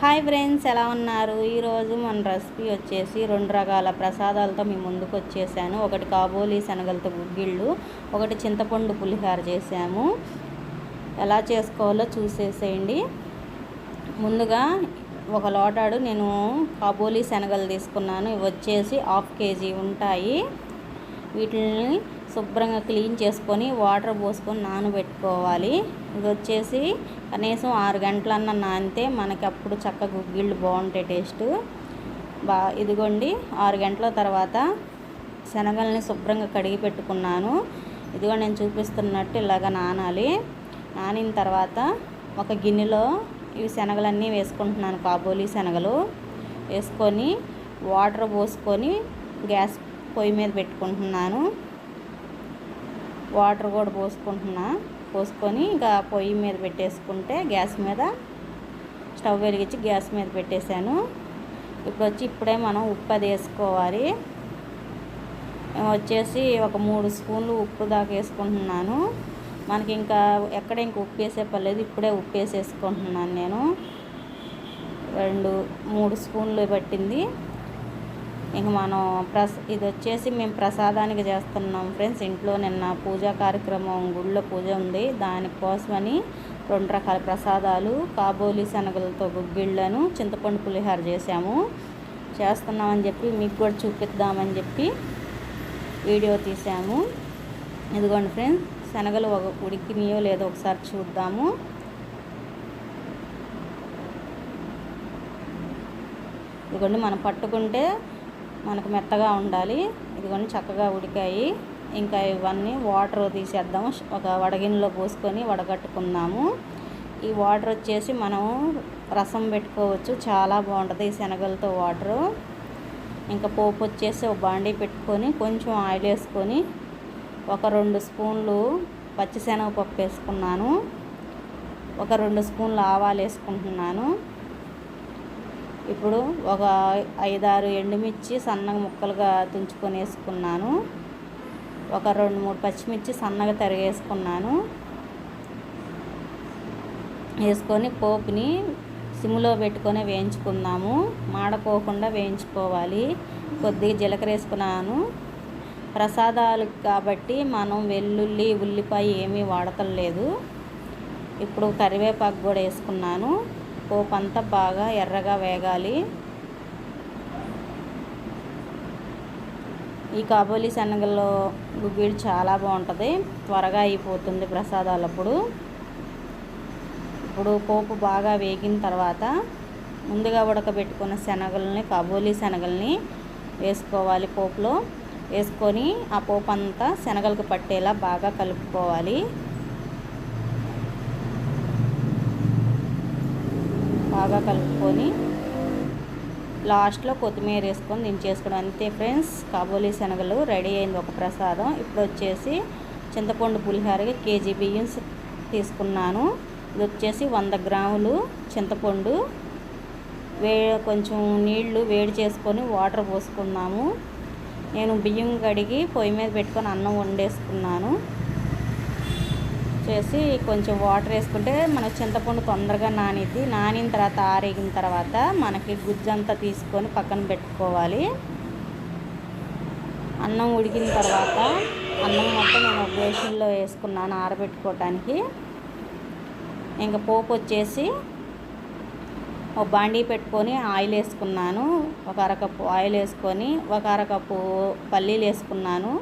Hi friends, ఎలా ఉన్నారు? ఈరోజు మన రెసిపీ వచ్చేసి 2 రకాల ప్రసాదాలతో మీ ముందుకు వచ్చేసాను. ఒకటి కాబోలి శనగలతో గుగ్గిళ్ళు, ఒకటి చింతపండు పులిహోర చేసాము. ఎలా చేసుకోవాలో చూసేసేయండి. ముందుగా ఒక లోటాడు నేను కాబోలి శనగలు తీసుకున్నాను. ఇవి వచ్చేసి 1/2 kg ఉంటాయి. వీటిని శుభ్రంగా క్లీన్ చేసుకొని వాటర్ పోసుకొని నానబెట్టుకోవాలి. ఇది వచ్చేసి కనీసం 6 గంటలన్నా నానితే మనకి అప్పుడు చక్కగా గుగ్గిళ్ళు బాగుంటాయి టేస్ట్. ఇదిగోండి 6 గంటల తర్వాత శనగల్ని శుభ్రంగా కడిగి పెట్టుకున్నాను. ఇదిగో నేను చూపిస్తున్నట్టు ఇలాగ నానాలి. నానిన తర్వాత ఒక గిన్నెలో ఇవి శనగలన్నీ వేసుకుంటున్నాను. కాబోలి శనగలు వేసుకొని వాటర్ పోసుకొని గ్యాస్ పొయ్యి మీద పెట్టుకుంటున్నాను. వాటర్ కూడా పోసుకొని ఇంకా పొయ్యి మీద పెట్టేసుకుంటే గ్యాస్ మీద స్టవ్ వెలిగించి గ్యాస్ మీద పెట్టేశాను. ఇప్పుడే మనం ఉప్పు అది వేసుకోవాలి. వచ్చేసి ఒక 3 స్పూన్లు ఉప్పు దాకా వేసుకుంటున్నాను. మనకి ఇంకా ఎక్కడ ఉప్పు వేసే పర్లేదు. ఇప్పుడే ఉప్పు వేసేసుకుంటున్నాను నేను. 3 స్పూన్లు పట్టింది. ఇంక మనం ఇది వచ్చేసి మేము ప్రసాదానికి చేస్తున్నాం ఫ్రెండ్స్. ఇంట్లో నిన్న పూజా కార్యక్రమం, గుళ్ళో పూజ ఉంది. దానికోసమని 2 రకాల ప్రసాదాలు కాబోలి శనగలతో గుగ్గిళ్ళను, చింతపండు పులిహోర చేస్తున్నామని చెప్పి మీకు కూడా చూపిద్దామని చెప్పి వీడియో తీసాము. ఇదిగోండి ఫ్రెండ్స్, శనగలు ఉడికినాయో లేదో ఒకసారి చూద్దాము. ఇదిగోండి మనం పట్టుకుంటే మనకు మెత్తగా ఉండాలి. ఇదిగోండి చక్కగా ఉడికాయి. ఇంకా ఇవన్నీ వాటర్ తీసేద్దాము. ఒక వడగిన్నెలో పోసుకొని వడగట్టుకుందాము. ఈ వాటర్ వచ్చేసి మనం రసం పెట్టుకోవచ్చు, చాలా బాగుంటుంది ఈ శనగలతో వాటరు. ఇంకా పోపు వచ్చేసి ఒక బాండీ పెట్టుకొని కొంచెం ఆయిల్ వేసుకొని ఒక 2 స్పూన్లు పచ్చిశనగపప్పు వేసుకున్నాను. ఒక 2 స్పూన్లు ఆవాలు వేసుకుంటున్నాను. ఇప్పుడు ఒక 5-6 ఎండుమిర్చి సన్నగా ముక్కలుగా తుంచుకొని వేసుకున్నాను. ఒక 2-3 పచ్చిమిర్చి సన్నగా తరిగేసుకున్నాను. వేసుకొని పోపుని సిమ్లో పెట్టుకొని వేయించుకుందాము. మాడకోకుండా వేయించుకోవాలి. కొద్దిగా జీలకర్ర వేసుకున్నాను. ప్రసాదాలు కాబట్టి మనం వెల్లుల్లి, ఉల్లిపాయ ఏమీ వాడతలేదు. ఇప్పుడు కరివేపాకు కూడా వేసుకున్నాను. పోపు అంతా బాగా ఎర్రగా వేగాలి. ఈ కాబోలి శనగల్లో గుగ్గిళ్ళు చాలా బాగుంటుంది, త్వరగా అయిపోతుంది ప్రసాదాలప్పుడు. ఇప్పుడు పోపు బాగా వేగిన తర్వాత ముందుగా ఉడకబెట్టుకున్న కాబోలి శనగల్ని వేసుకోవాలి. పోపులో వేసుకొని ఆ పోపు అంతా శనగలకు పట్టేలా బాగా కలుపుకోవాలి. బాగా కలుపుకొని లాస్ట్లో కొత్తిమీర వేసుకొని దించేసుకోవడం. అంతే ఫ్రెండ్స్, కాబోలి శనగలు రెడీ అయింది ఒక ప్రసాదం. ఇప్పుడు వచ్చేసి చింతపండు పులిహోరకి 1 kg బియ్యం తీసుకున్నాను. ఇది వచ్చేసి 100 గ్రాములు చింతపండు. కొంచెం నీళ్లు వేడి చేసుకొని వాటర్ పోసుకున్నాము. నేను బియ్యం కడిగి పొయ్యి మీద పెట్టుకొని అన్నం వండేసుకున్నాను. చేసి కొంచెం వాటర్ వేసుకుంటే మనకు చింతపండు తొందరగా నానిన తర్వాత ఆరేగిన తర్వాత మనకి గుజ్జంతా తీసుకొని పక్కన పెట్టుకోవాలి. అన్నం ఉడికిన తర్వాత అన్నం మొత్తం నేను ఒక బేషన్లో వేసుకున్నాను ఆరబెట్టుకోవటానికి. ఇంకా పోపు వచ్చేసి ఒక బాండీ పెట్టుకొని ఆయిల్ వేసుకున్నాను. ఒక అరకప్పు ఆయిల్ వేసుకొని ఒక అరకప్పు పల్లీలు వేసుకున్నాను.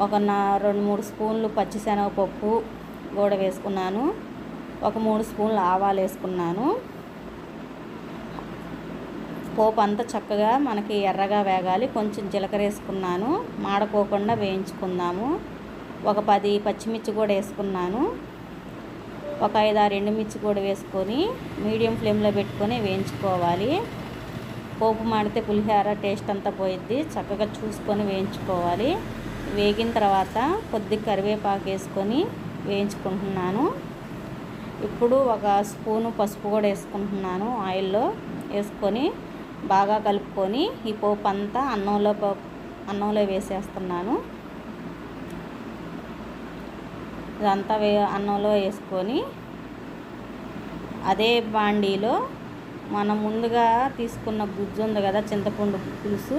ఒక 2-3 స్పూన్లు పచ్చిశనగపప్పు కూడా వేసుకున్నాను. ఒక 3 స్పూన్లు ఆవాలు వేసుకున్నాను. పోపు అంతా చక్కగా మనకి ఎర్రగా వేగాలి. కొంచెం జీలకర్ర వేసుకున్నాను. మాడకోకుండా వేయించుకుందాము. ఒక 10 పచ్చిమిర్చి కూడా వేసుకున్నాను. ఒక 5-6 ఎండుమిర్చి కూడా వేసుకొని మీడియం ఫ్లేమ్లో పెట్టుకొని వేయించుకోవాలి. పోపు మాడితే పులిహోర టేస్ట్ అంతా పోయిద్ది. చక్కగా చూసుకొని వేయించుకోవాలి. వేగిన తర్వాత కొద్దిగా కరివేపాకు వేసుకొని వేయించుకుంటున్నాను. ఇప్పుడు ఒక స్పూను పసుపు కూడా వేసుకుంటున్నాను. ఆయిల్లో వేసుకొని బాగా కలుపుకొని ఈ పోపు అంతా అన్నంలో వేసేస్తున్నాను. ఇదంతా అన్నంలో వేసుకొని అదే బాండీలో మనం ముందుగా తీసుకున్న గుజ్జు ఉంది కదా, చింతపండు పులుసు,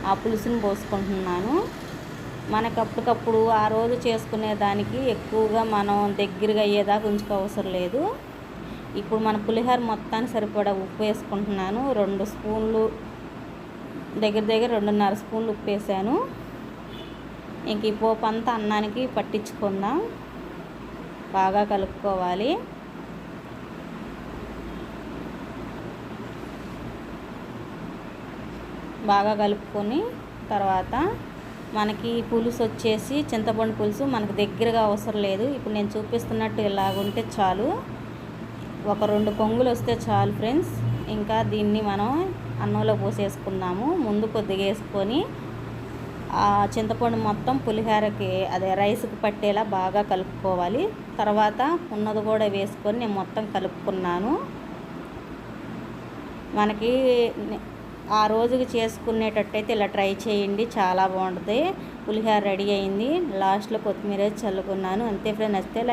ఆ పులుసుని పోసుకుంటున్నాను. మనకు అప్పటికప్పుడు ఆ రోజు చేసుకునే దానికి ఎక్కువగా మనం దగ్గరగా అయ్యేదాకా ఉంచుకోవసరం లేదు. ఇప్పుడు మన పులిహోర మొత్తానికి సరిపడా ఉప్పు వేసుకుంటున్నాను. 2 స్పూన్లు, దగ్గర 2.5 స్పూన్లు ఉప్పు వేసాను. ఇంక ఈ పోపు అంతా అన్నానికి పట్టించుకుందాం. బాగా కలుపుకోవాలి. బాగా కలుపుకొని తర్వాత మనకి పులుసు వచ్చేసి చింతపండు పులుసు మనకు దగ్గరగా అవసరం లేదు. ఇప్పుడు నేను చూపిస్తున్నట్టు ఇలాగుంటే చాలు. ఒక 2 పొంగులు వస్తే చాలు ఫ్రెండ్స్. ఇంకా దీన్ని మనం అన్నంలో పోసేసుకుందాము. ముందు కొద్దిగా వేసుకొని ఆ చింతపండు మొత్తం పులిహోరకి అదే రైస్కి పట్టేలా బాగా కలుపుకోవాలి. తర్వాత ఉన్నది కూడా వేసుకొని నేను మొత్తం కలుపుకున్నాను. మనకి ఆ రోజుకి చేసుకునేటట్టయితే ఇలా ట్రై చేయండి, చాలా బాగుంటుంది. పులిహోర రెడీ అయింది. లాస్ట్లో కొత్తిమీర చల్లుకున్నాను. అంతే ఫ్రెండ్స్. నచ్చితే